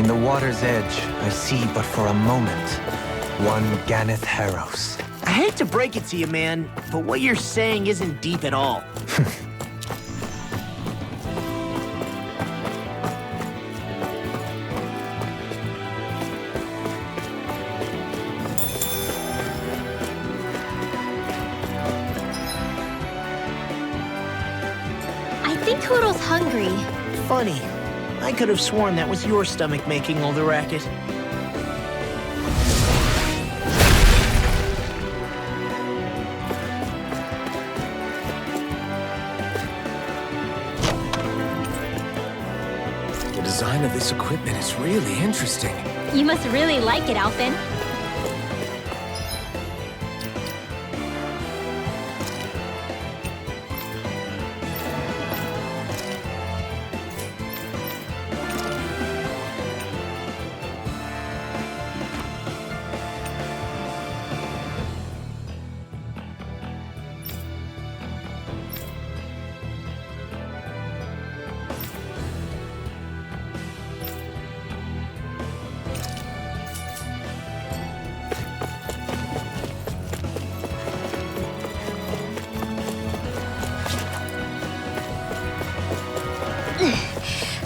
the water's edge, I see but for a moment one Ganath Haros. I hate to break it to you, man, but what you're saying isn't deep at all. I think Toodle's hungry. Funny. I could have sworn that was your stomach making all the racket. The design of this equipment is really interesting. You must really like it, Alphen.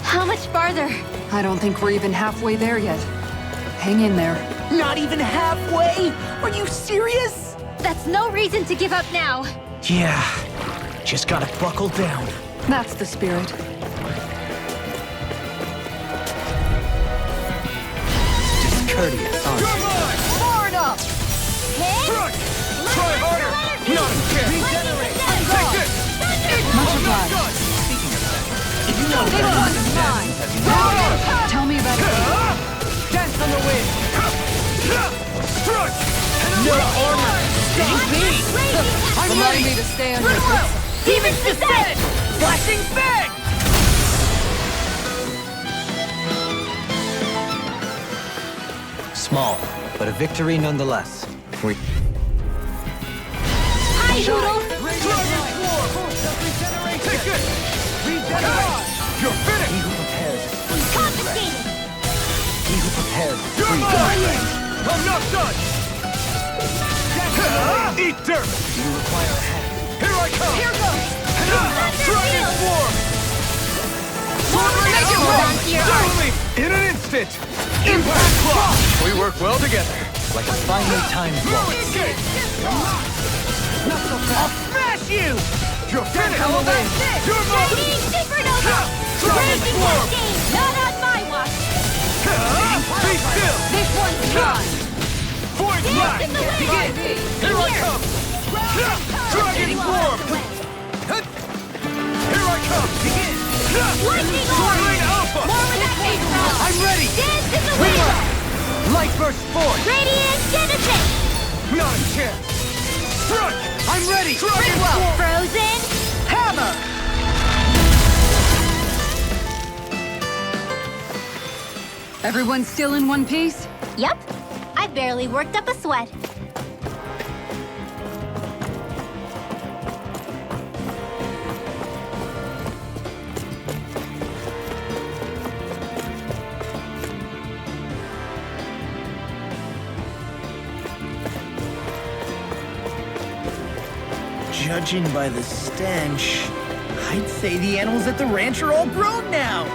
How much farther? I don't think we're even halfway there yet. Hang in there. Not even halfway? Are you serious? That's no reason to give up now. Yeah, just gotta buckle down. That's the spirit. Discourteous, aren't you? Far enough! Hit! Try harder! Not a chance! Regenerate! Take this! Much obliged. You know This one is mine! Tell me about it. Dance on the wind! Strike! No armor! Stay me! I'm Allow ready! me to stay on your Goodwill! Demons descend! Flashing bang! Small, but a victory nonetheless. We Hi, Toodle! Take this! You're finished! He who prepares is free to Confiscated! He who prepares is You're free to mine! I'm not done! Eat dirt! You require a hand. Here I come! Here goes! Dragon form! Make it run here! Totally! In an instant! Impact block! We work well together. Like a finely timed waltz. Escape! I'll smash you! You're finished! You're Radiating supernova! Raging form! game! Not on my watch! Be still! This one's mine! Void Dance blast! in the wind! Begin! Here I come! Dragon form! Here I come! Begin! Lightning Soaring orb! alpha! More with that hate round! I'm ready! Dance in the wind! Light burst forth! Radiant Genesis! Not a chance! Strike! I'm ready! Dragon form! Frozen! Hammer! Everyone still in one piece? Yep. I barely worked up a sweat. Judging by the stench, I'd say the animals at the ranch are all grown now.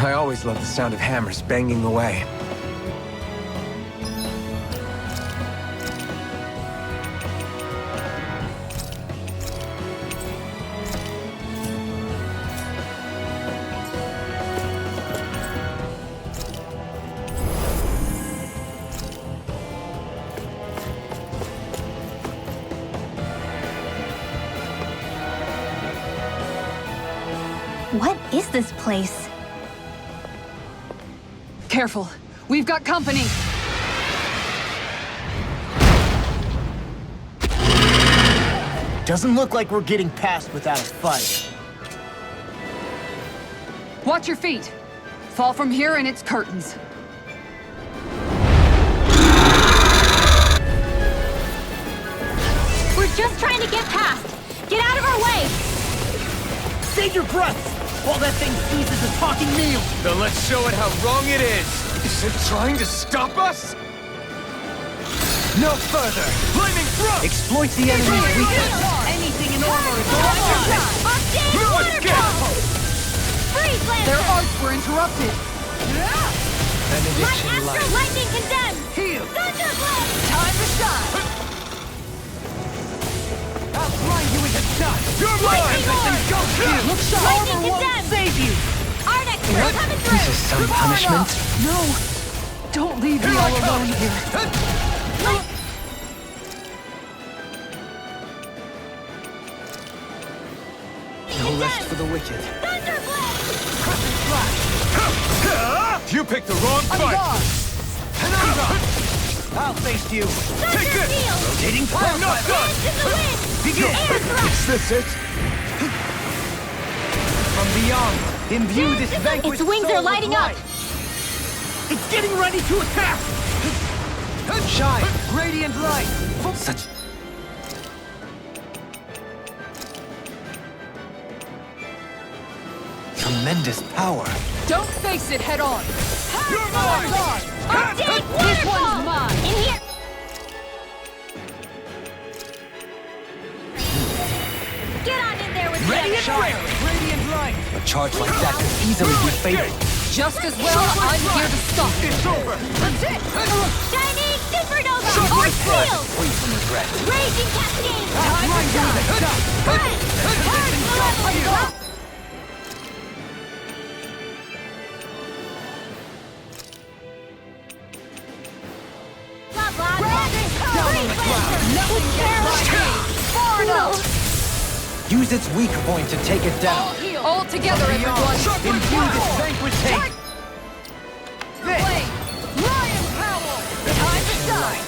I always love the sound of hammers banging away. What is this place? Careful. We've got company. Doesn't look like we're getting past without a fight. Watch your feet. Fall from here and it's curtains. We're just trying to get past. Get out of our way! Save your breath while that thing seizes a talking meal. Then let's show it how wrong it is. Is it trying to stop us? No further! Flaming thrust! Exploit the enemy's weakness! Anything in armor is alive. Off-stage Let's waterfall! Freeze Lancer! Their arts were interrupted. Light Benediction Astral light. Lightning condemned! Heal. Thunderblade! Time to shine. I'll grind you into dust. You're mine! Look sharp. Lightning Armor won't condemned! save you. Ardex, we're coming through! This is some punishment. No. Don't leave me all alone here. No rest for the wicked. Thunderblade! You picked the wrong On fight! guard. I'll face you. Take Thunder this! Field! Rotating I'm not done! Dance in the wind! Begin. Air thrust! Is this it? From beyond, imbue this vanquished Its wings soul are with lighting up! light. It's getting ready to attack! Shine, radiant light! Such... tremendous power. Don't face it head on. You're mine! Off-stage This waterfall! one's mine. In here! Get on in there with the Ready other and guys. fire! Radiant light! A charge like that could easily be fatal. Just as well, I'm here to stop it. It's over! That's it. Shining Supernova! Shot Or like flash. Shield! Free from regret. Raging Cascade! Time to shine. Current! Charge Malevolence! Blah, blah, blah. Freeze Lancer! Nothing gets like me. Far enough. Use its weak point to take it down. All together, everyone. Imbue this vanquished hate! Flame. Lion Power. Time to shine.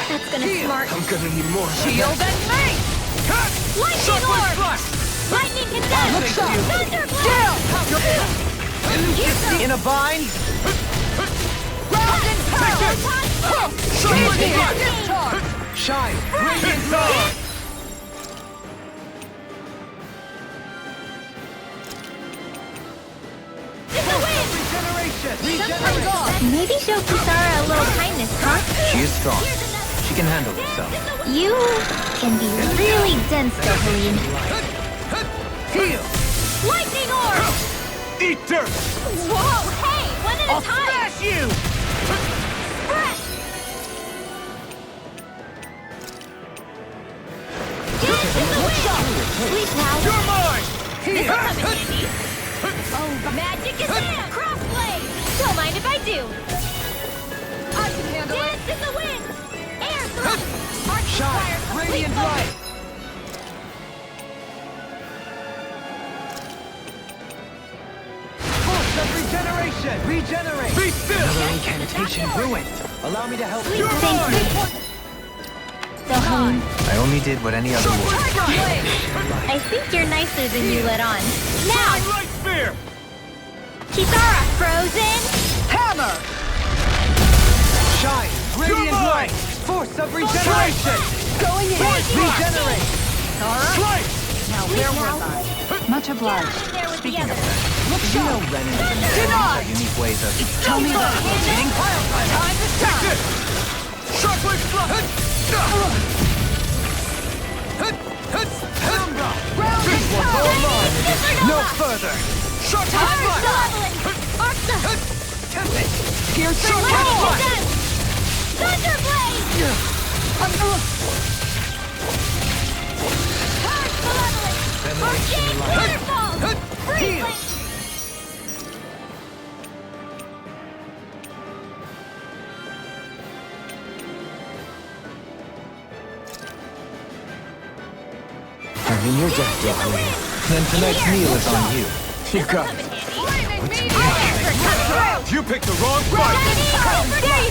That's gonna smart. I'm gonna need more. Shield and face. Lightning Orb! Lightning Condemned! Look sharp. Thunderblade! In a bind? Ground and power. Raging Here. Cascade! Charge. Shine, radiant light! In the wind! Regeneration! Maybe show Kisara a little kindness, huh? She is strong. She can handle herself. You can be really dense, though, Helene. Heal! Lightning Orb! Eat dirt! Whoa, hey! One at I'll a time! smash you! Breath! Dance in the wind! Sleep now! You're mine! This will come in handy! Oh, magic is in! Crossblade! Don't mind if I do! I can handle it. Dance in the wind! Air thrust! Arc Shine, requires complete radiant focus. light! Force of regeneration! Regenerate! Be still! Another incantation ruined. Allow me to help Sleep you. thank you. So, Helene, I only did what any other would. Tiger Blade. I think you're nicer than you let on. Now, Light spear! Kisara, frozen! Hammer. Shine, radiant mine! light! Force of regeneration! Going in. Regenerate! Sara. Slice! Where was I? Much obliged. There with the Speaking of others. that, Look you know sharp. Ren and Ganath! their unique ways of... Tell me that. Getting Time to shine. Shockwave flash! This one's all mine! No further! Shockwave flash! Piercing roar! Thunderblade! Charge malevolence! Arcane waterfall! Freeze! I'm in your debt, darling. Then tonight's meal is on you. You got it. You picked the wrong There fight! you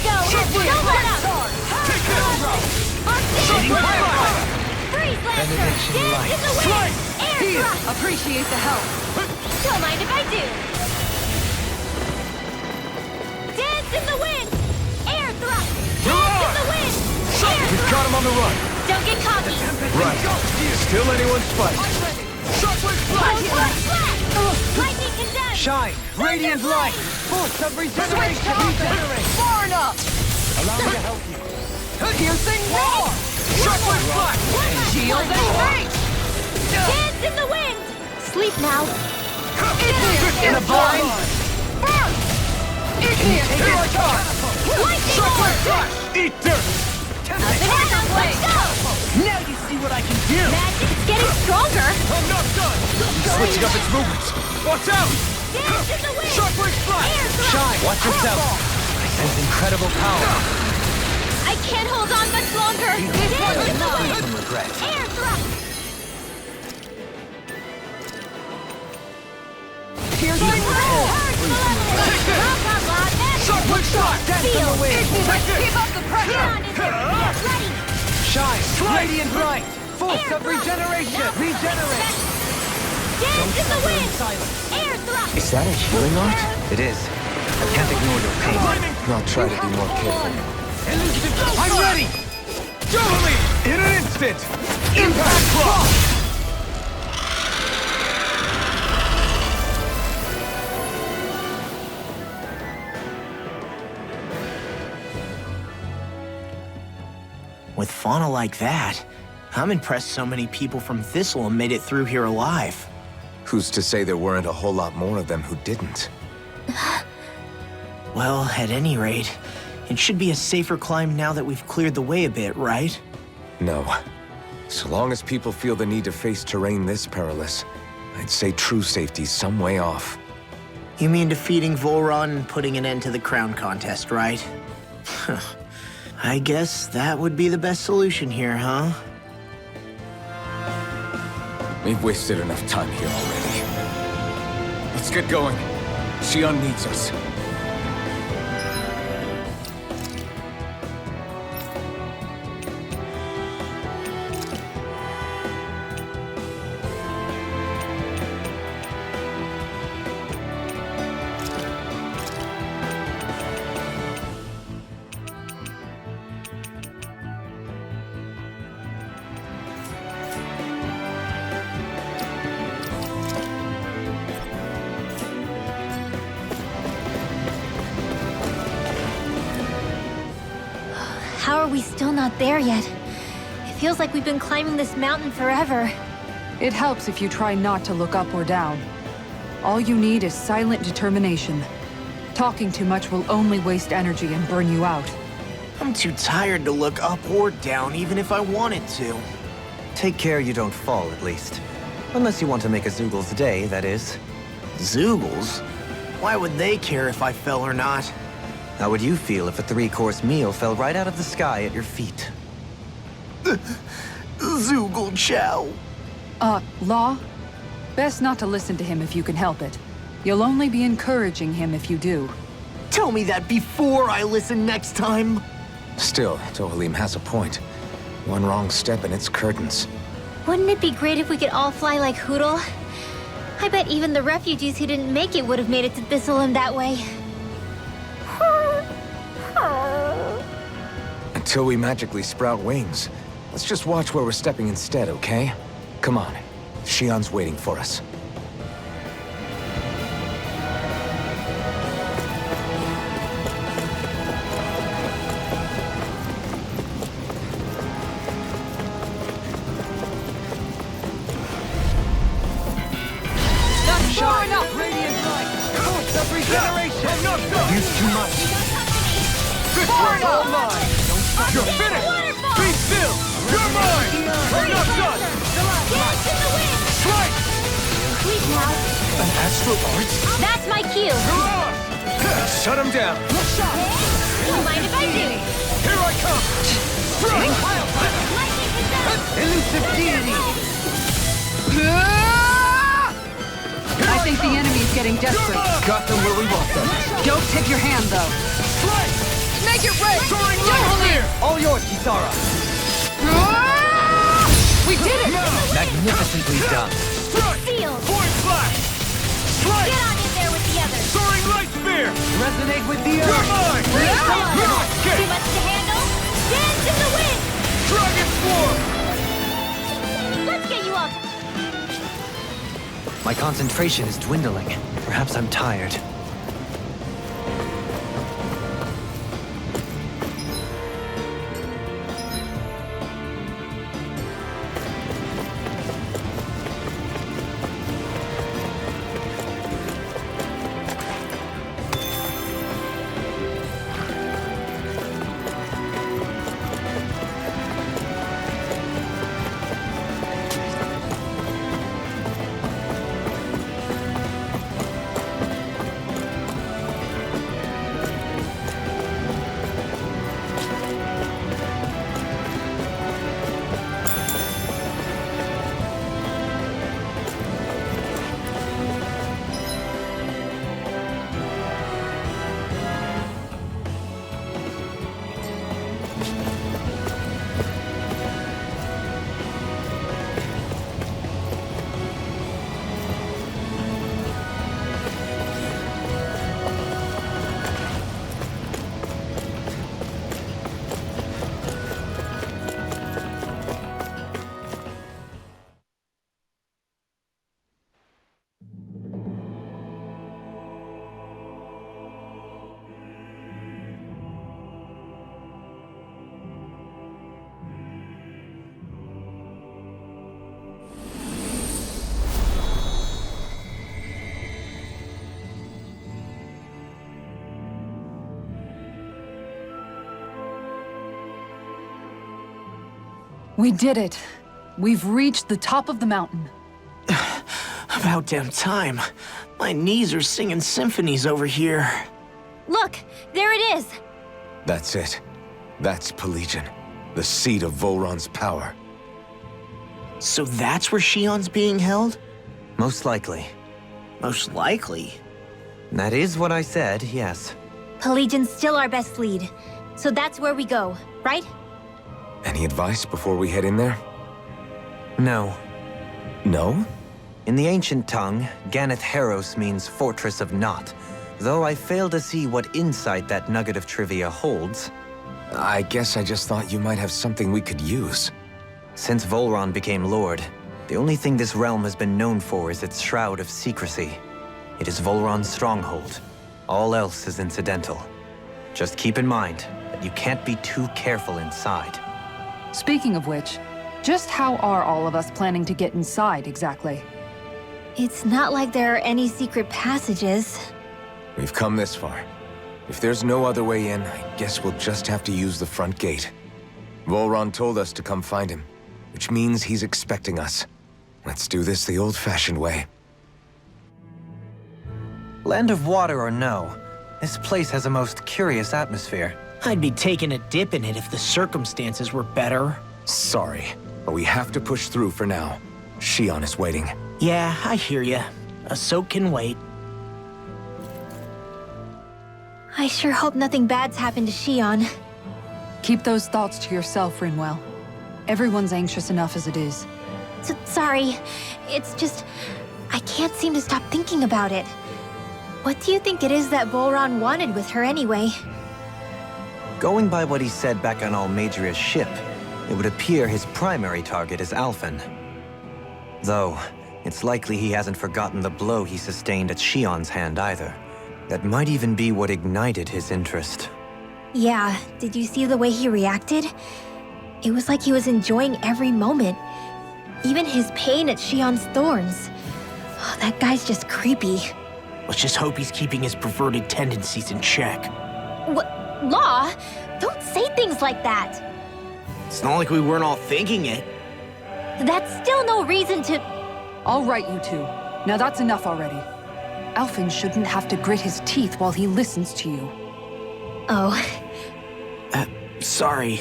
go! Don't let up! Take this! Arcane waterfall! Freeze Lancer! Benediction Dance light. in the wind! Air thrust! Appreciate the help. Don't mind if I do! Dance in the wind! Air thrust! Dance in the wind! Air We've thrust! got him on the run! Don't get cocky! Right. Still anyone's fight. Shockwave flash! Flash! Lightning condemned! Shine! Radiant light! Force of regeneration! Regenerate! Far enough. Allow me to help you. Piercing roar. Shockwave flash! Shield and fate. Dance in the wind! Sleep now! In a bind. Burn. Igneous Hurricane. Lightning Shockwave orb! flash! Eat dirt! Let's go! Now you see what I can do! Magic's getting stronger! I'm not done! Switching up its movements! Watch out! Dance in the wind! Shockwave flash! Air thrust! Shine! Watch yourself! I sense incredible power. I can't hold on much longer! Dance in the wind! Some regret. Air thrust! Piercing roar. Shockwave flash! Feel! Keep up the pressure. Shion is here! Get ready! Shine! Radiant light! Force Air of thrust! regeneration! Now Regenerate! Dance in the Suffer in wind! silence. Air thrust! Is that a healing art? It is. I can't ignore your pain. I'll try to be more careful. I'm ready! Jubilee! In an instant! Impact Claw! With fauna like that, I'm impressed so many people from Thistle made it through here alive. Who's to say there weren't a whole lot more of them who didn't? Well, at any rate, it should be a safer climb now that we've cleared the way a bit, right? No. So long as people feel the need to face terrain this perilous, I'd say true safety's some way off. You mean defeating Volron and putting an end to the crown contest, right? I guess that would be the best solution here, huh? We've wasted enough time here already. Let's get going. Shion needs us. How are we still not there yet? It feels like we've been climbing this mountain forever. It helps if you try not to look up or down. All you need is silent determination. Talking too much will only waste energy and burn you out. I'm too tired to look up or down, even if I wanted to. Take care you don't fall, at least. Unless you want to make a Zoogel's day, that is. Zoogles? Why would they care if I fell or not? How would you feel if a 3-course meal fell right out of the sky at your feet? Zoogle Chow. Law? Best not to listen to him if you can help it. You'll only be encouraging him if you do. Tell me that before I listen next time. Still, Tohalim has a point. One wrong step and it's curtains. Wouldn't it be great if we could all fly like Hootle? I bet even the refugees who didn't make it would have made it to Thistleum that way. Until we magically sprout wings, let's just watch where we're stepping instead, okay? Come on. Shion's waiting for us. Shine up! Radiant light! Force of regeneration! I'm not done! Use too much. This one's all mine! You're finished! Be still! You're mine! I'm not done! Dance in the wind! Strike! Please now. An astral art? That's my cue. You're on! Shut him down! Don't mind if I do. Here I come! Strike! Lightning possessed. Elusive deity! I think the enemy's getting desperate. Got them where we want them. Don't tip your hand, though. Strike! Make it rain! Soaring light spear! All yours, Kisara. We did it! Magnificently done. Strike! Sealed. Point flash! Strike! Get on in there with the others. Soaring light spear! Resonate with the You're earth. mine! Come on. You're Too escape! much to handle? Dance in the wind. Dragon swarm! Let's get you up. My concentration is dwindling. Perhaps I'm tired. We did it. We've reached the top of the mountain. About damn time. My knees are singing symphonies over here. Look, there it is. That's it. That's Pelegion, the seat of Volron's power. So that's where Shion's being held? Most likely. Most likely. That is what I said, yes. Pelegion's still our best lead. So that's where we go, right? Any advice before we head in there? No. No? In the ancient tongue, Ganath Haros means Fortress of Naught, though I fail to see what insight that nugget of trivia holds. I guess I just thought you might have something we could use. Since Volron became Lord, the only thing this realm has been known for is its shroud of secrecy. It is Volron's stronghold. All else is incidental. Just keep in mind that you can't be too careful inside. Speaking of which, just how are all of us planning to get inside exactly? It's not like there are any secret passages. We've come this far. If there's no other way in, I guess we'll just have to use the front gate. Volron told us to come find him, which means he's expecting us. Let's do this the old-fashioned way. Land of water or no, this place has a most curious atmosphere. I'd be taking a dip in it if the circumstances were better. Sorry, but we have to push through for now. Shion is waiting. Yeah, I hear ya. A soak can wait. I sure hope nothing bad's happened to Shion. Keep those thoughts to yourself, Rinwell. Everyone's anxious enough as it is. Sorry. It's just... I can't seem to stop thinking about it. What do you think it is that Volron wanted with her anyway? Going by what he said back on Almadria's ship, it would appear his primary target is Alphen. Though, it's likely he hasn't forgotten the blow he sustained at Shion's hand either. That might even be what ignited his interest. Yeah, did you see the way he reacted? It was like he was enjoying every moment. Even his pain at Shion's thorns. Oh, that guy's just creepy. Let's just hope he's keeping his perverted tendencies in check. What? Law? Don't say things like that. It's not like we weren't all thinking it. That's still no reason to... All right, you two. Now that's enough already. Alphen shouldn't have to grit his teeth while he listens to you. Oh. Sorry.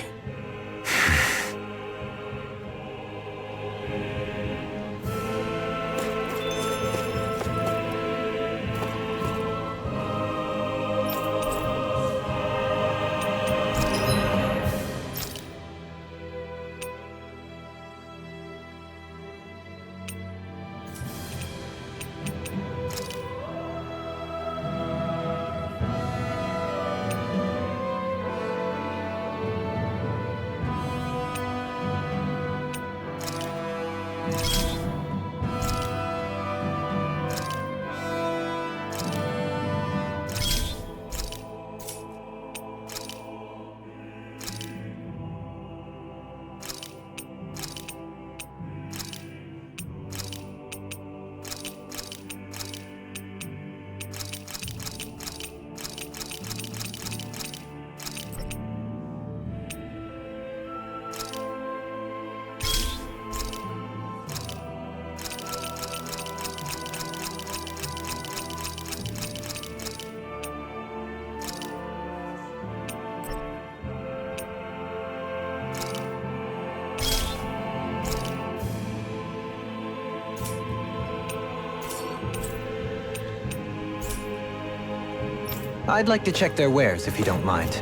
I'd like to check their wares, if you don't mind.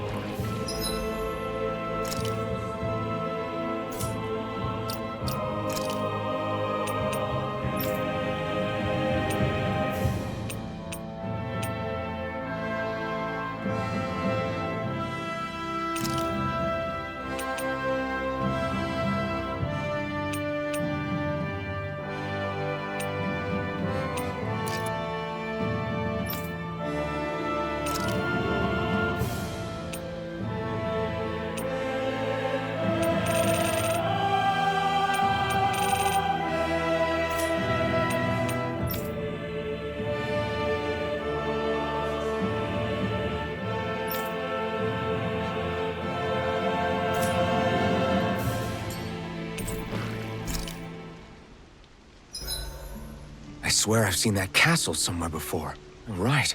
I swear I've seen that castle somewhere before. Right.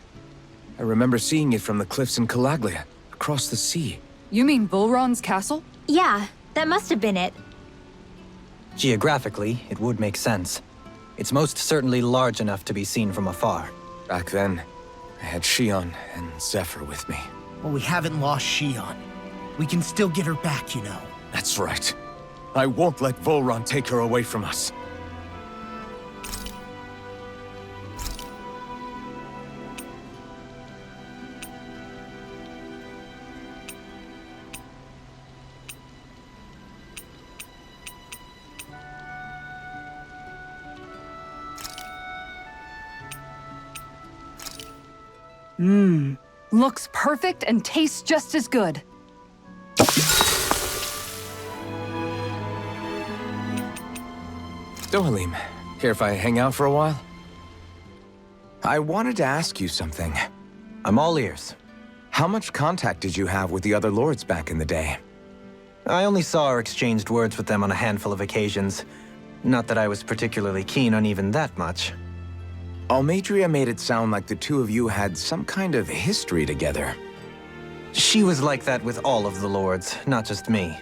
I remember seeing it from the cliffs in Calaglia, across the sea. You mean Volron's castle? Yeah, that must have been it. Geographically, it would make sense. It's most certainly large enough to be seen from afar. Back then, I had Shion and Zephyr with me. Well, we haven't lost Shion. We can still get her back, you know. That's right. I won't let Volron take her away from us. Looks perfect and tastes just as good. Dohalim, care if I hang out for a while? I wanted to ask you something. I'm all ears. How much contact did you have with the other lords back in the day? I only saw or exchanged words with them on a handful of occasions. Not that I was particularly keen on even that much. Almadria made it sound like the two of you had some kind of history together. She was like that with all of the lords, not just me.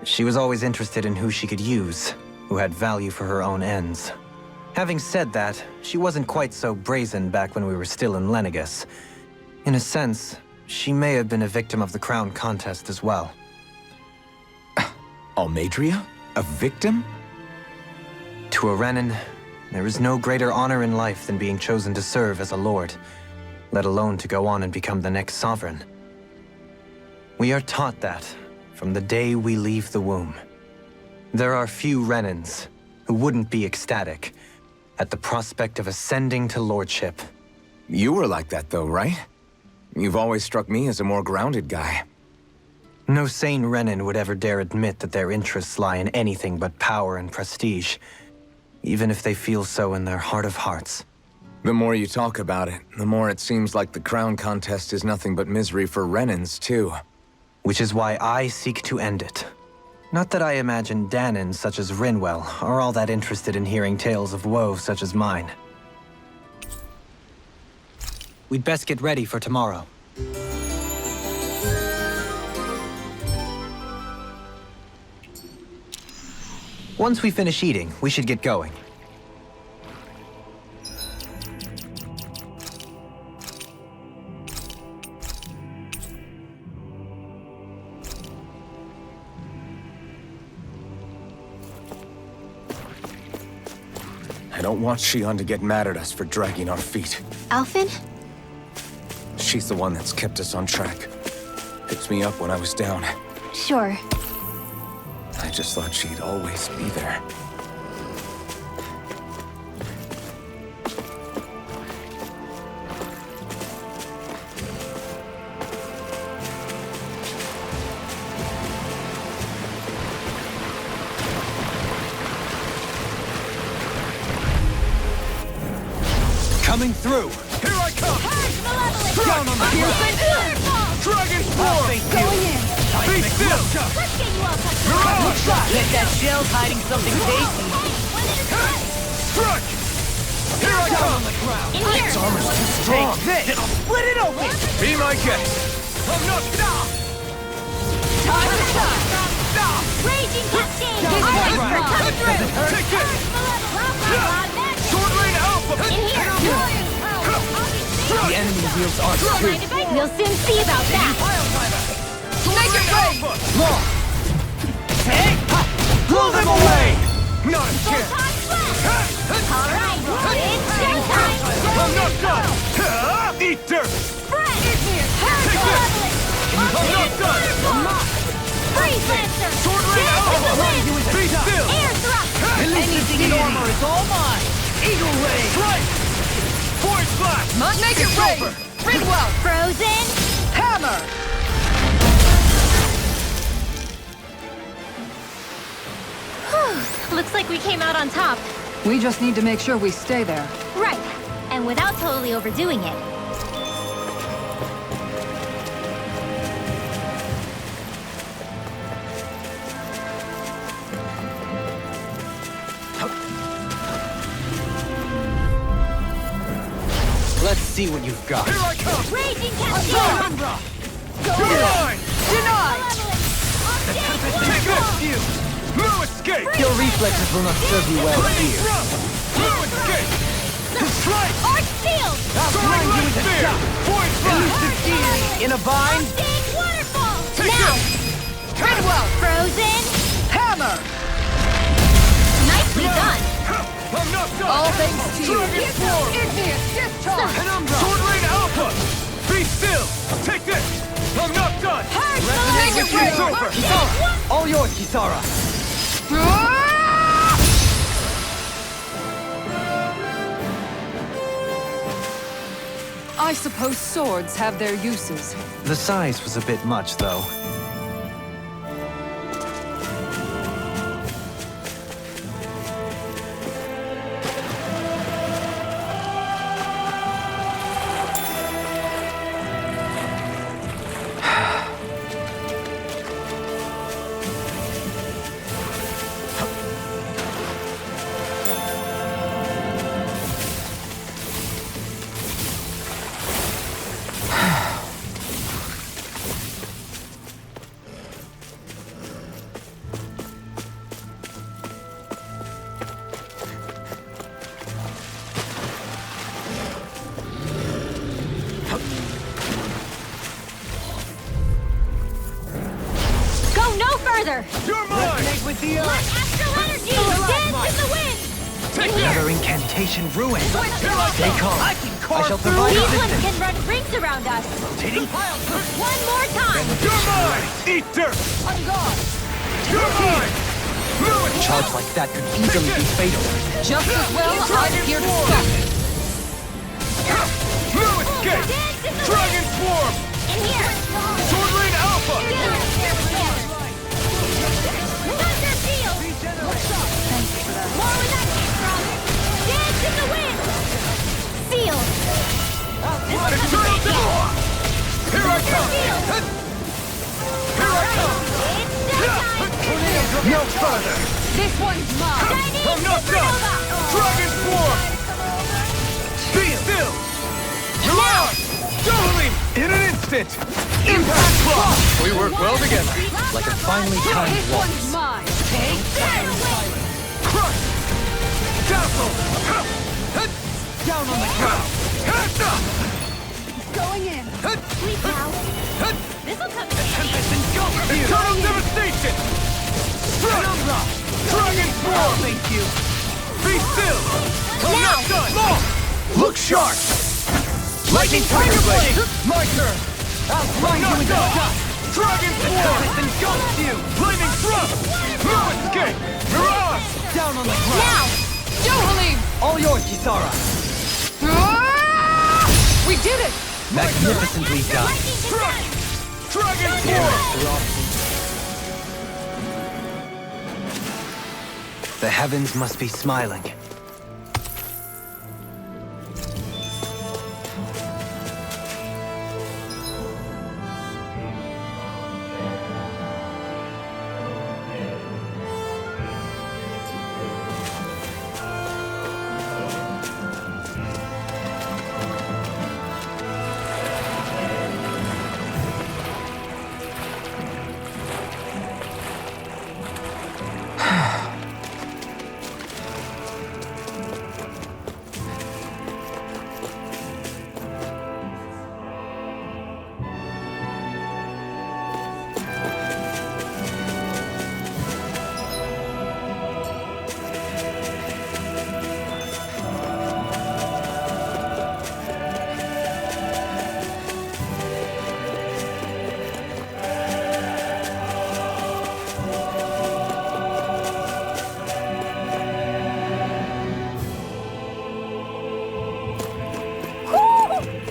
She was always interested in who she could use, who had value for her own ends. Having said that, she wasn't quite so brazen back when we were still in Lenegus. In a sense, she may have been a victim of the crown contest as well. Almadria? A victim? To a Renin, there is no greater honor in life than being chosen to serve as a lord, let alone to go on and become the next sovereign. We are taught that from the day we leave the womb. There are few Renins, who wouldn't be ecstatic at the prospect of ascending to lordship. You were like that though, right? You've always struck me as a more grounded guy. No sane Renin would ever dare admit that their interests lie in anything but power and prestige, even if they feel so in their heart of hearts. The more you talk about it, the more it seems like the crown contest is nothing but misery for Renins, too. Which is why I seek to end it. Not that I imagine Danins such as Rinwell are all that interested in hearing tales of woe such as mine. We'd best get ready for tomorrow. Once we finish eating, we should get going. I don't want Shion to get mad at us for dragging our feet. Alphen? She's the one that's kept us on track. Picked me up when I was down. Sure. I just thought she'd always be there. Coming through! Here I come! Down on the Dragon Form! Going in. Be still! Mirage! Bet that shell's hiding something tasty. Strike! Here I come! This armor's too strong. Take this. Split it open. Be my guest! I'm not... Time to shine. Raging cascade! Take this! Sword Lane Alpha! The enemy wields our strength. We'll soon see about that! Sword Lane Alpha! Blow them away! Not a chance! Alright, it's showtime! I'm not done! Eat dirt! I'm not done! Freeze Lancer! Sword Lane Alpha! Be still! Air thrust! Anything in armor is all mine. Eagle ray. Strike! Void Blast! Make it rain. Rinwell. Frozen! Hammer. Looks like we came out on top. We just need to make sure we stay there. Right. And without totally overdoing it. Let's see what you've got. Here I come! Raging cascade! You're mine! Denied. Take this! No escape! Your reflexes will not serve you well here. No escape! Strike! Arch shield! Soaring Light Spear! Void Blast! In a bind. Stage waterfall! Take Now! this! Rinwell. Frozen! Hammer. Nicely done! I'm not done! All thanks to you. Dragon Form! Igneous discharge. Sword Lane Alpha! Be still! Take this! I'm not done! Make it rain. It's over! All yours, Kisara. I suppose swords have their uses. The size was a bit much, though. further! You're mine! With the Let astral energy dance in the wind! Take Another this! incantation ruined. Here I Stay come! calm. I can carve I shall through provide These ones assistance. can run rings around us! Rotating. One more time! You're mine! Eat dirt! I'm gone. You're mine! Fluid Charge like that could easily be fatal. Just as well, I'm here to stop it. Fluid escape! Dragon Swarm! In here! Sword Lane Alpha! Thunder Field! More when that came from! Dance in the wind! Seal! Eternal Devil! Here I come! Here I come! It's No further! This one's mine. I'm not done! Dragon Swarm! Be still! Milan! Dueling! In an instant! Impact Block! We work well together. Like a finely timed This waltz. one's mine. Crush! Dazzle! Down on the ground! Going in. Sweet now. This'll come in handy. Eternal Devastation! Penumbra! Dragon Swarm! Thank you! Be still! I'm not done! Look sharp! Lightning Tiger Blade! My turn! I'll find you in the sky! Dragon Swarm! Engulfs you! Lightning Thrust! No escape! Mirage! Down on the ground! Now! Johalim! All yours, Kisara. We did it! Magnificently done. Dragon Swarm! The heavens must be smiling.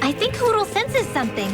I think Hoodle senses something.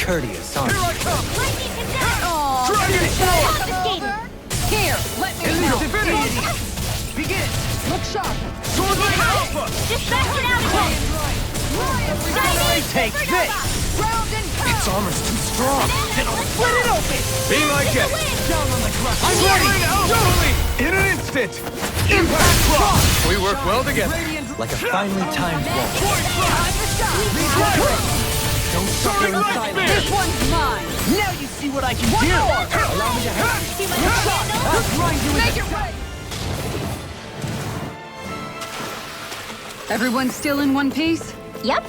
Courteous, aren't Here you? I come! Lightning condemned! Dragon Swarm! Confiscated! Here, let me Elite help. Finish! Begin! Look sharp. Sword Lane Alpha! Just back it out again! Take this! Round and pound. Its armor's too strong! Then I'll split it open! Be my guest! Down on the ground. I'm ready! Dueling! In an instant! Impact Block! We work well together! Like a finely timed waltz. Void Blast! Don't suffer in silence! This one's mine. Now you see what I can do! Allow me to help! See what I handle? I'll grind you Make with it right. Everyone still in one piece? Yep.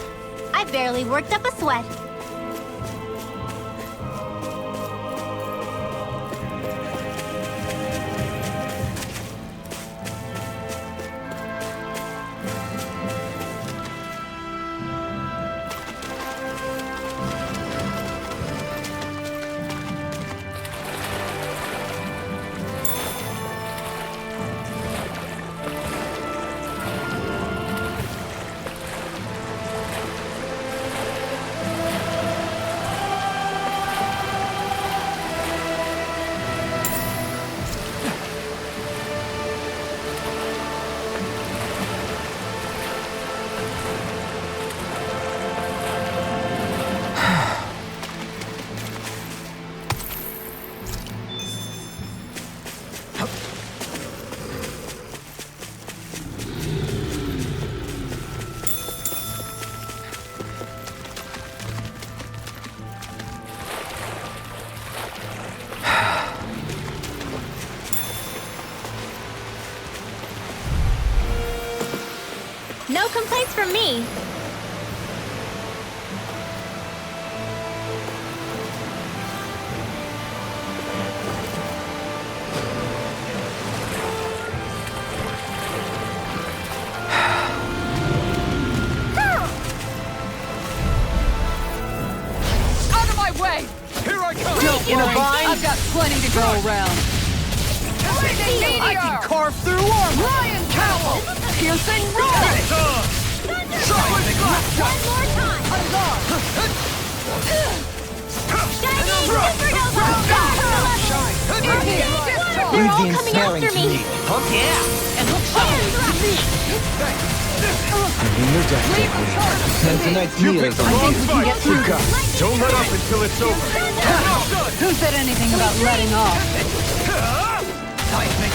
I barely worked up a sweat. No complaints from me. Out of my way! Here I come! In a bind? I've got plenty to go around. I can carve through armor! Lion cowl! Piercing roar! Chocolate glass! One more time. Shining supernova! They're all coming after me. Yeah, and look sharp to me! And tonight's meal is on I think we can get through this. Don't let up until it's over. Who said anything about letting off?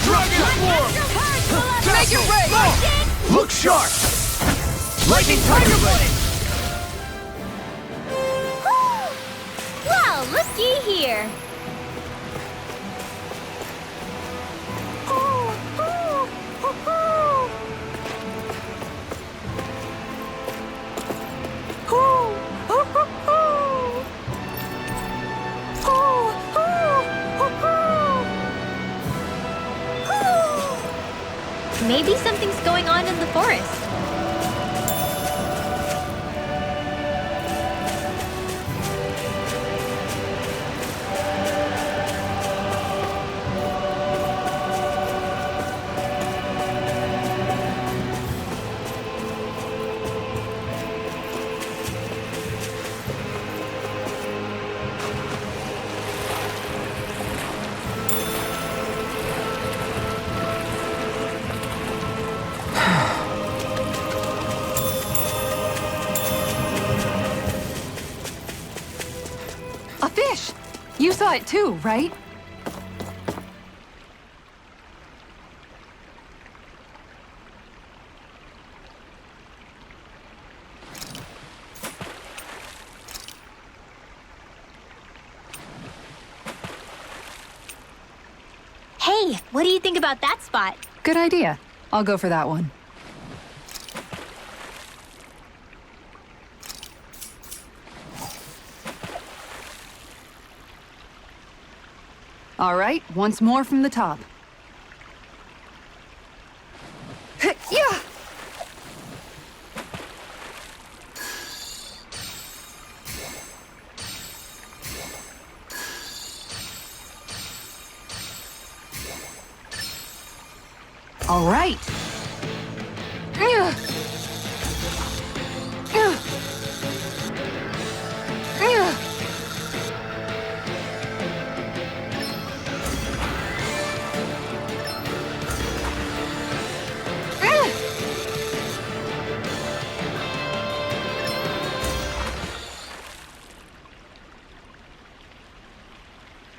Dragon Swarm! Make it rain! Look sharp! Lightning Tiger Blade! Well, looky here. Maybe something's going on in the forest. A fish! You saw it too, right? Hey, what do you think about that spot? Good idea. I'll go for that one. All right, once more from the top. Yeah! All right.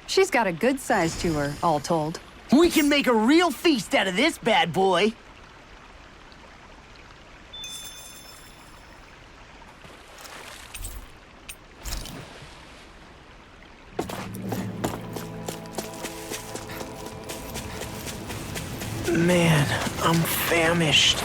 She's got a good size to her, all told. We can make a real feast out of this bad boy. Man, I'm famished.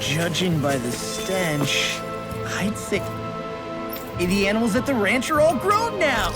Judging by the stench, I'd say the animals at the ranch are all grown now.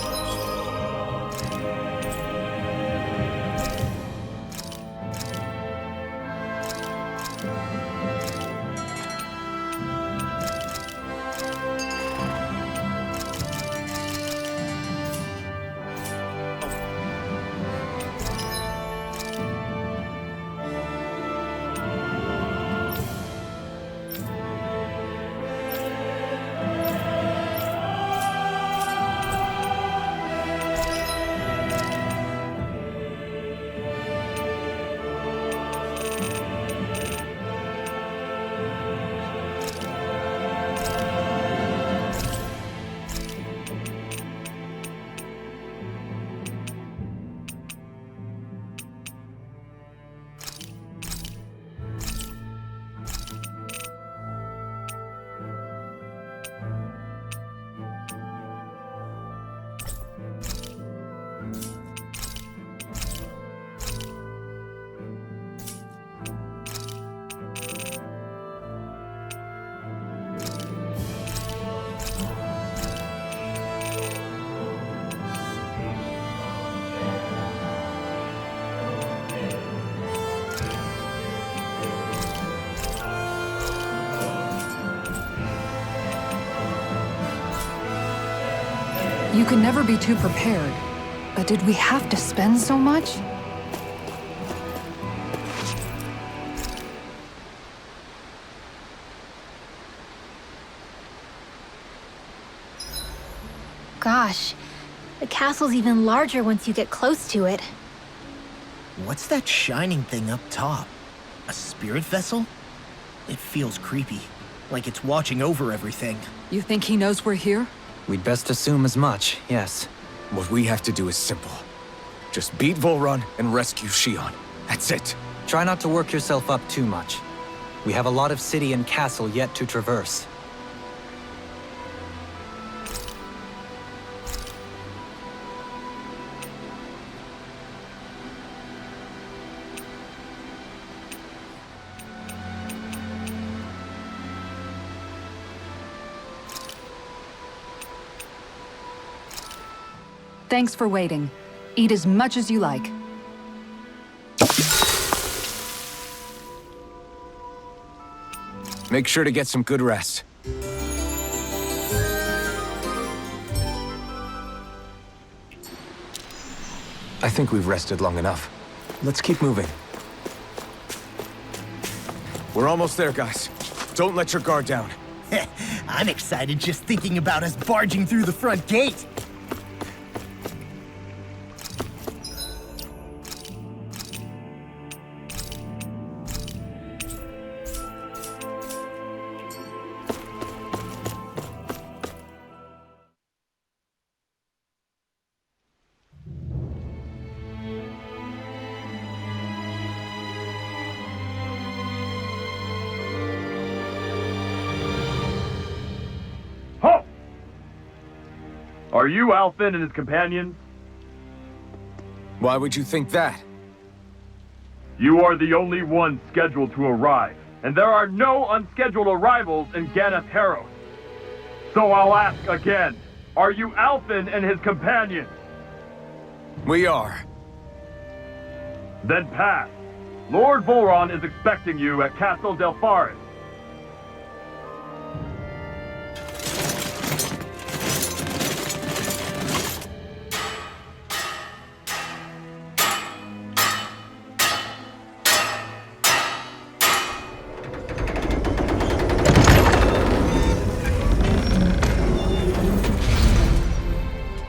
You can never be too prepared. But did we have to spend so much? Gosh, the castle's even larger once you get close to it. What's that shining thing up top? A spirit vessel? It feels creepy, like it's watching over everything. You think he knows we're here? We'd best assume as much, yes. What we have to do is simple. Just beat Volron and rescue Shion. That's it. Try not to work yourself up too much. We have a lot of city and castle yet to traverse. Thanks for waiting. Eat as much as you like. Make sure to get some good rest. I think we've rested long enough. Let's keep moving. We're almost there, guys. Don't let your guard down. I'm excited just thinking about us barging through the front gate. Are you Alphen and his companions? Why would you think that? You are the only one scheduled to arrive, and there are no unscheduled arrivals in Ganath Haros. So I'll ask again, are you Alphen and his companions? We are. Then pass. Lord Volron is expecting you at Castle Del Faris.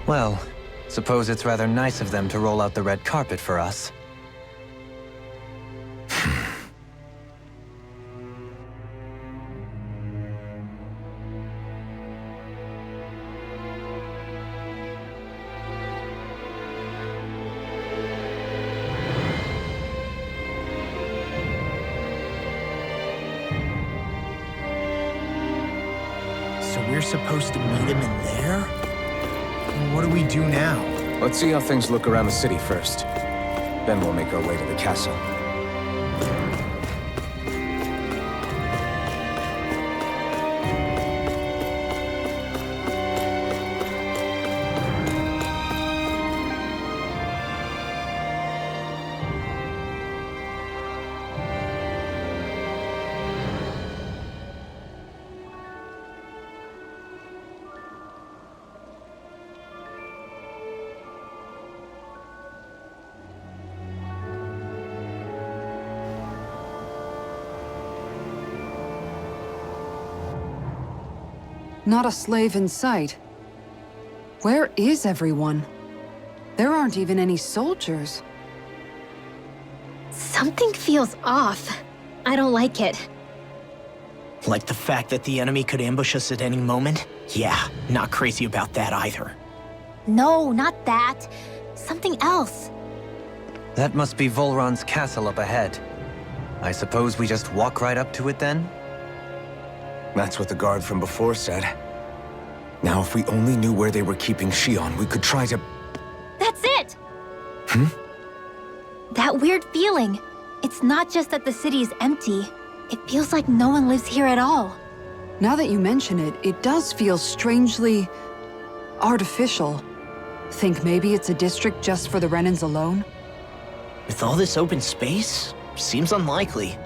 Well, suppose it's rather nice of them to roll out the red carpet for us. we're supposed to meet him in there? Well, what do we do now? Let's see how things look around the city first. Then we'll make our way to the castle. Not a slave in sight. Where is everyone? There aren't even any soldiers. Something feels off. I don't like it. Like the fact that the enemy could ambush us at any moment? Yeah, not crazy about that either. No, not that. Something else. That must be Volron's castle up ahead. I suppose we just walk right up to it then? That's what the guard from before said. Now, if we only knew where they were keeping Shion, we could try to... That's it! Hmm? That weird feeling. It's not just that the city is empty. It feels like no one lives here at all. Now that you mention it, it does feel strangely... artificial. Think maybe it's a district just for the Renans alone? With all this open space, seems unlikely.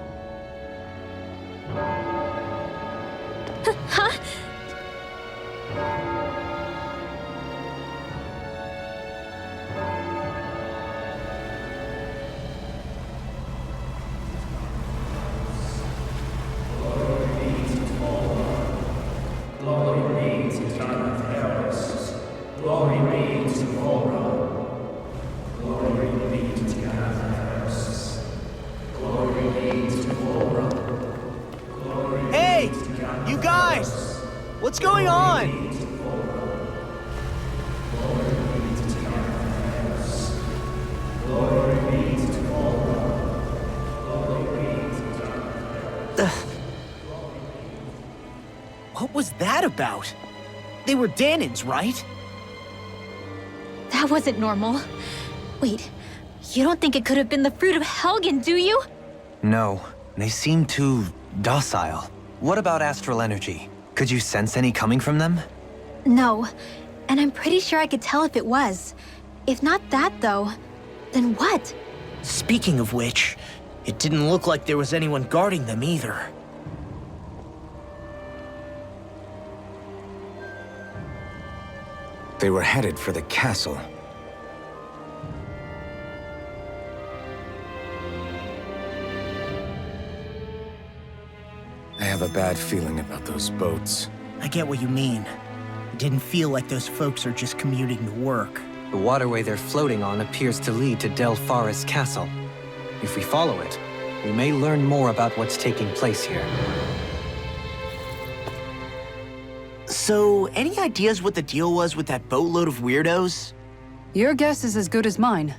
Huh? Glory be to Ganath Haros. Glory be to Aureum. Glory be to Ganath Haros. Glory be to Aureum. Hey! You guys! What's going on? What was that about? They were Danans, right? That wasn't normal. Wait, you don't think it could have been the fruit of Helgen, do you? No, they seem too docile. What about astral energy? Could you sense any coming from them? No, and I'm pretty sure I could tell if it was. If not that, though, then what? Speaking of which, it didn't look like there was anyone guarding them either. They were headed for the castle. I have a bad feeling about those boats. I get what you mean. It didn't feel like those folks are just commuting to work. The waterway they're floating on appears to lead to Del Farra's castle. If we follow it, we may learn more about what's taking place here. So, any ideas what the deal was with that boatload of weirdos? Your guess is as good as mine.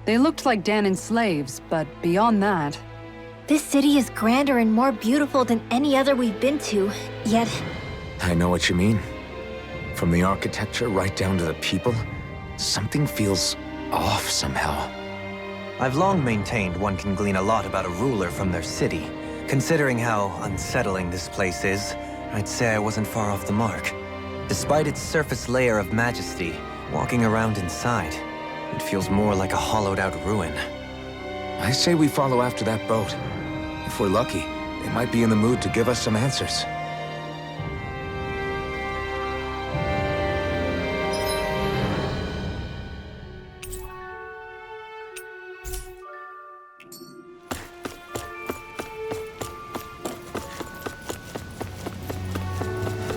They looked like Danan slaves, but beyond that... This city is grander and more beautiful than any other we've been to, yet... I know what you mean. From the architecture right down to the people, something feels off somehow. I've long maintained one can glean a lot about a ruler from their city. Considering how unsettling this place is, I'd say I wasn't far off the mark. Despite its surface layer of majesty, walking around inside, it feels more like a hollowed-out ruin. I say we follow after that boat. If we're lucky, they might be in the mood to give us some answers.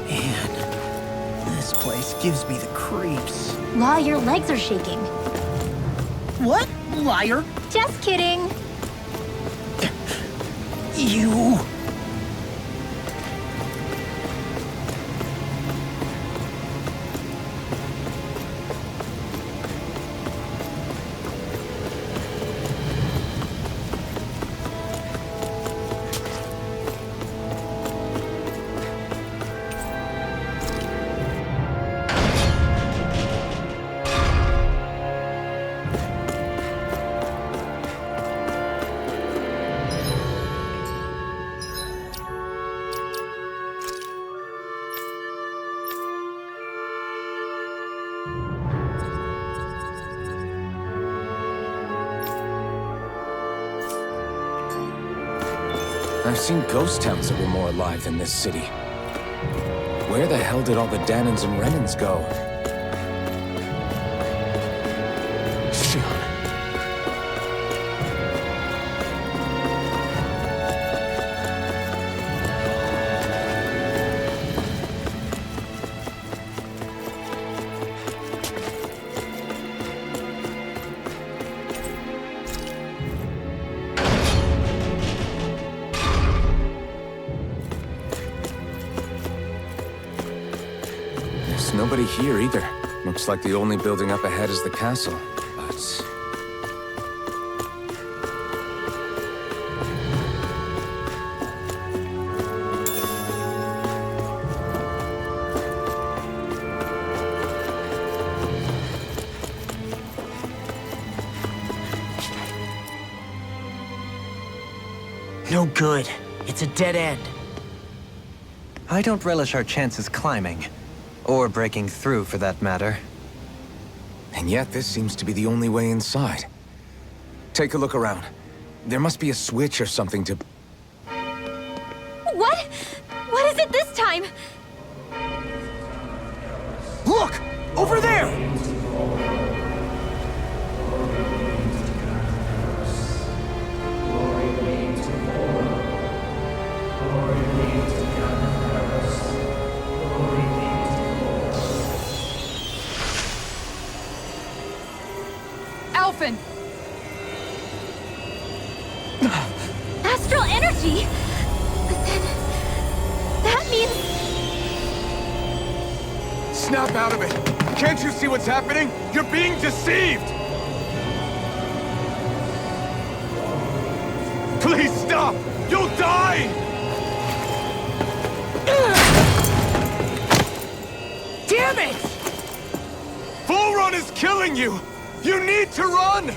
Man, this place gives me the creeps. Law, your legs are shaking. What? Liar? Just kidding. You... I've seen ghost towns that were more alive than this city. Where the hell did all the Danans and Renans go? Shion. There's nobody here either. Looks like the only building up ahead is the castle, but... No good. It's a dead end. I don't relish our chances climbing. Or breaking through, for that matter. And yet, this seems to be the only way inside. Take a look around. There must be a switch or something to... What? What is it this time? Look! Over there! Alphen! Astral energy? But then... that means... Snap out of it! Can't you see what's happening? You're being deceived! Please stop! You'll die! Damn it! Full Run is killing you! You need to run!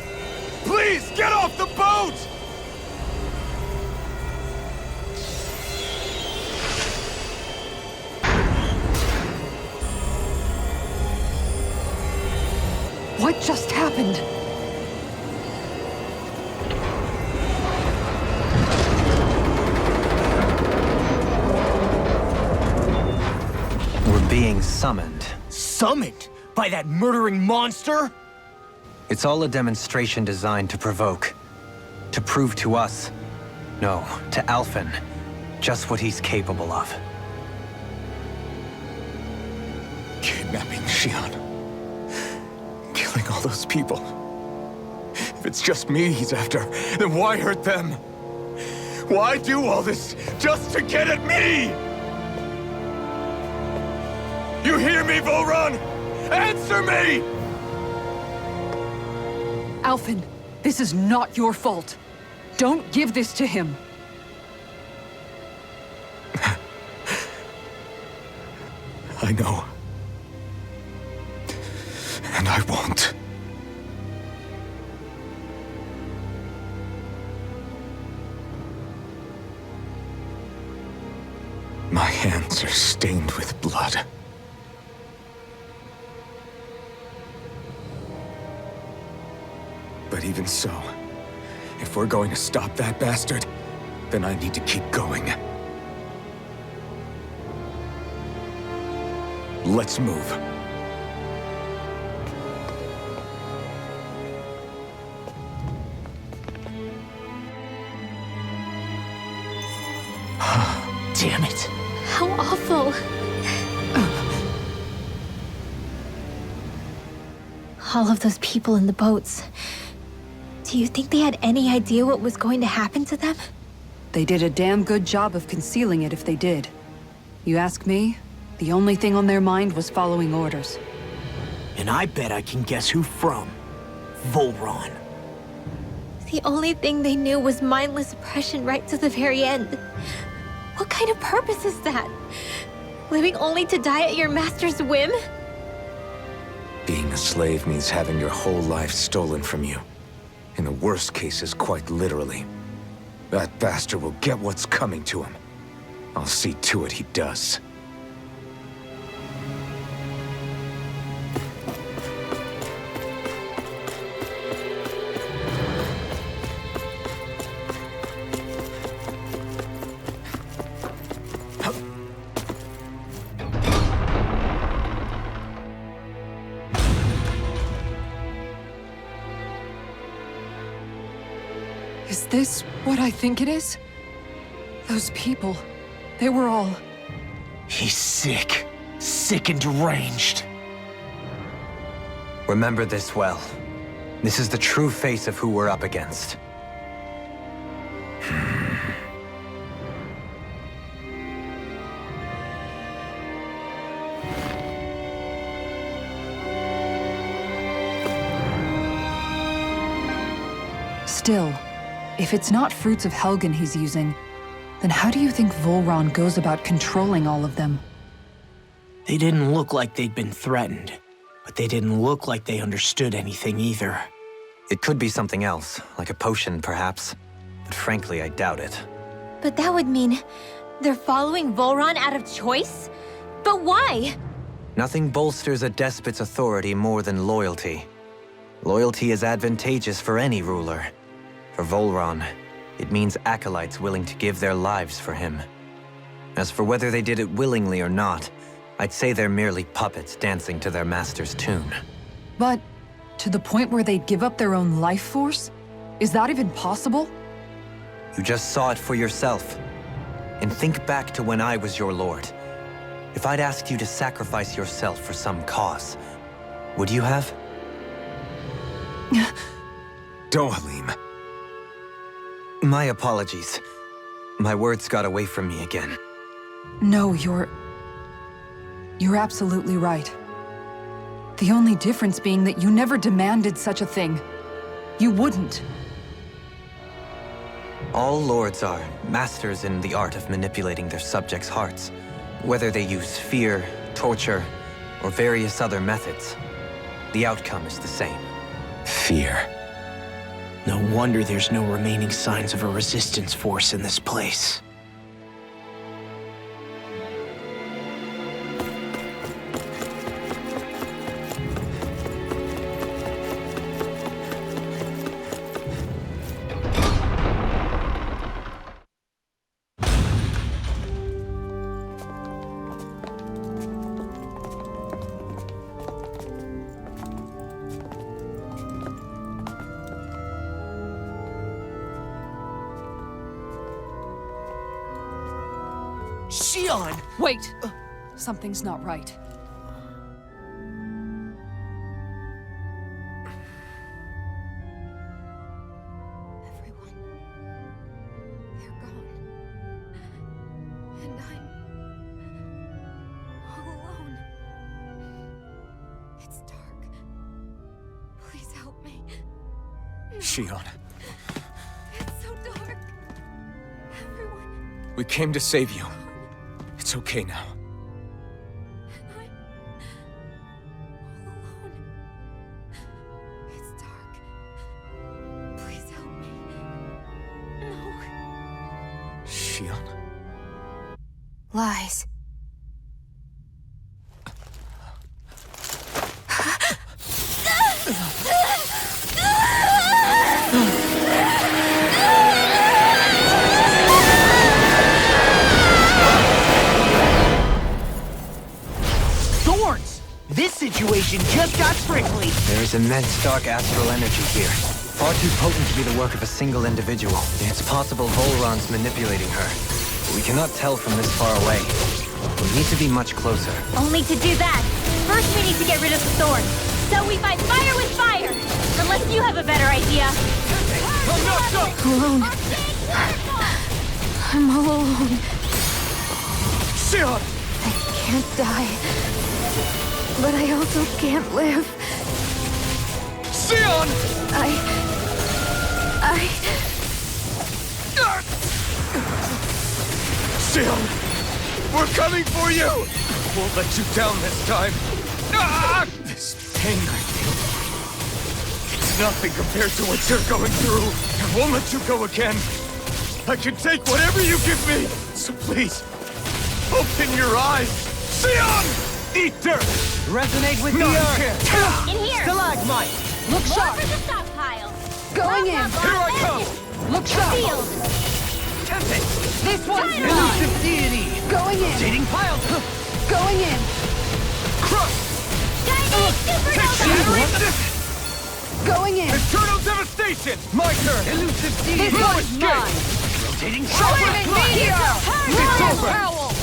Please, get off the boat! What just happened? We're being summoned. Summoned? By that murdering monster? It's all a demonstration designed to provoke. To prove to us, no, to Alphen, just what he's capable of. Kidnapping Shion. Killing all those people. If it's just me he's after, then why hurt them? Why do all this just to get at me? You hear me, Volron? Answer me! Alphen, this is not your fault. Don't give this to him. I know. And I won't. My hands are stained with blood. But even so, if we're going to stop that bastard, then I need to keep going. Let's move. Damn it. How awful. All of those people in the boats. Do you think they had any idea what was going to happen to them? They did a damn good job of concealing it if they did. You ask me, the only thing on their mind was following orders. And I bet I can guess who from. Volron. The only thing they knew was mindless oppression right to the very end. What kind of purpose is that? Living only to die at your master's whim? Being a slave means having your whole life stolen from you. In the worst cases, quite literally. That bastard will get what's coming to him. I'll see to it he does. Is this what I think it is? Those people, they were all... He's sick. Sick and deranged. Remember this well. This is the true face of who we're up against. Still, if it's not fruits of Helgen he's using, then how do you think Volron goes about controlling all of them? They didn't look like they'd been threatened, but they didn't look like they understood anything either. It could be something else, like a potion perhaps, but frankly I doubt it. But that would mean they're following Volron out of choice? But why? Nothing bolsters a despot's authority more than loyalty. Loyalty is advantageous for any ruler. For Volron, it means acolytes willing to give their lives for him. As for whether they did it willingly or not, I'd say they're merely puppets dancing to their master's tune. But to the point where they'd give up their own life force? Is that even possible? You just saw it for yourself. And think back to when I was your lord. If I'd asked you to sacrifice yourself for some cause, would you have? Dohalim. My apologies. My words got away from me again. No, you're absolutely right. The only difference being that you never demanded such a thing. You wouldn't. All lords are masters in the art of manipulating their subjects' hearts, whether they use fear, torture, or various other methods. The outcome is the same. Fear. No wonder there's no remaining signs of a resistance force in this place. Shion! Wait! Something's not right. Everyone, they're gone. And I'm all alone. It's dark. Please help me. Shion, It's so dark. Everyone, we came to save you. It's okay now. and I'm all alone. It's dark. Please help me. No. Shion. Lies. Thorns! This situation just got prickly. There is immense dark astral energy here. Far too potent to be the work of a single individual. It's possible Volron's manipulating her, but we cannot tell from this far away. We need to be much closer. Only to do that, first we need to get rid of the thorns. So we fight fire with fire! Unless you have a better idea. Alone. I'm all alone. Shion! I can't die. But I also can't live. Shion! Shion! We're coming for you! Won't let you down this time. This pain I feel. It's nothing compared to what you're going through. I won't let you go again. I can take whatever you give me. So please, open your eyes. Shion! Eat dirt! Resonate with No, the you earth! can't. In here! Stalagmite! Look More sharp! for the stockpile! Going in! Here I come! Look sharp! Sealed! This one's mine! Elusive deity! Going in! Dating pile! Going in! Crush! Shining supernova! Going in! Eternal devastation! My turn! Elusive deed! This one's mine! Rotating Flaming meteor! It's over! Howl!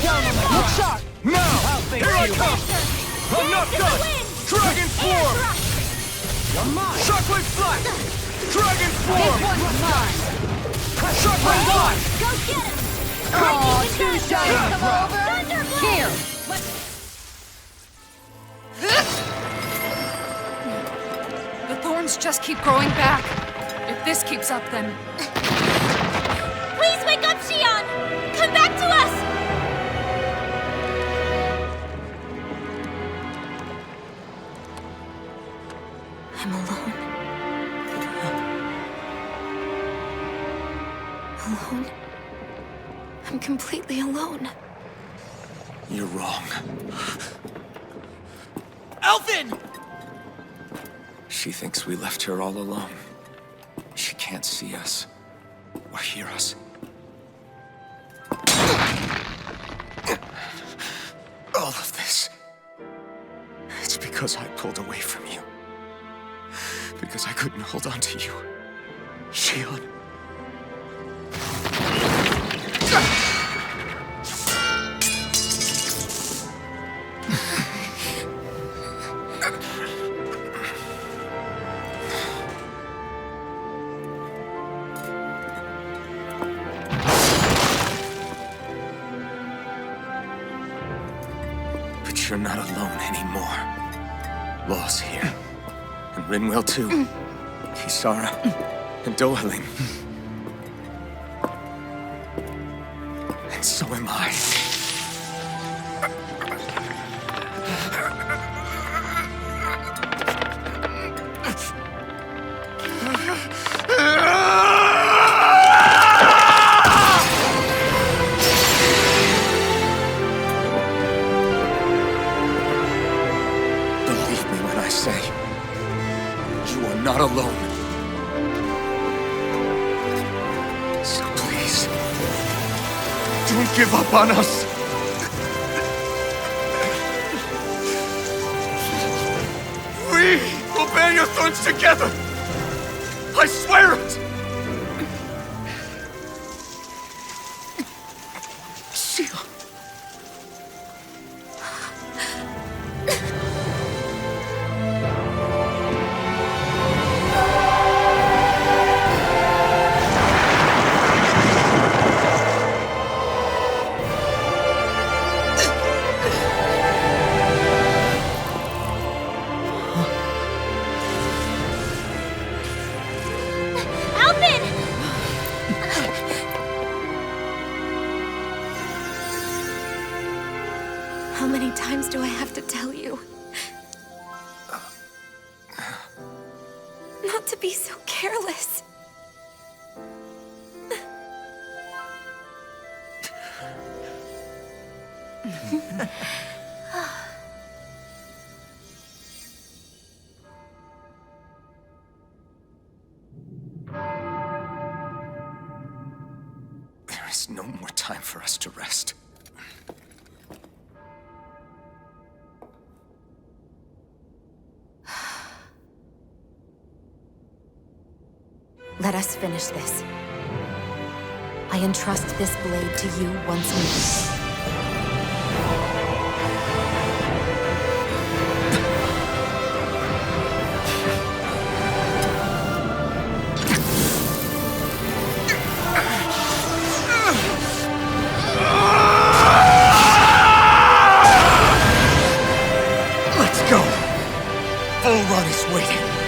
Down on my Look mark. sharp! Now! Here I come! I'm not done! Dragon form! You're mine! Shockwave flash! Dragon This form! one's mine! Shockwave flash! Go get him! Oh, too shy to come over! Here! The thorns just keep growing back. If this keeps up, then... Please wake up, Shion! Come back to us! I'm alone. Alone? I'm completely alone. You're wrong. Elfin! She thinks we left her all alone. She can't see us or hear us. All of this, it's because I pulled away from you. Because I couldn't hold on to you. Shion. But you're not alone anymore. Law's here. And Rinwell too. Kisara. And Dohalim. And so am I. Believe me when I say, you are not alone. So please, don't give up on us. We will bear your thorns together. I swear it. Shion. Alvin! How many times do I have to tell you? Not to be so careless. There is no more time for us to rest. Let us finish this. I entrust this blade to you once more. Let's go! Volron is waiting.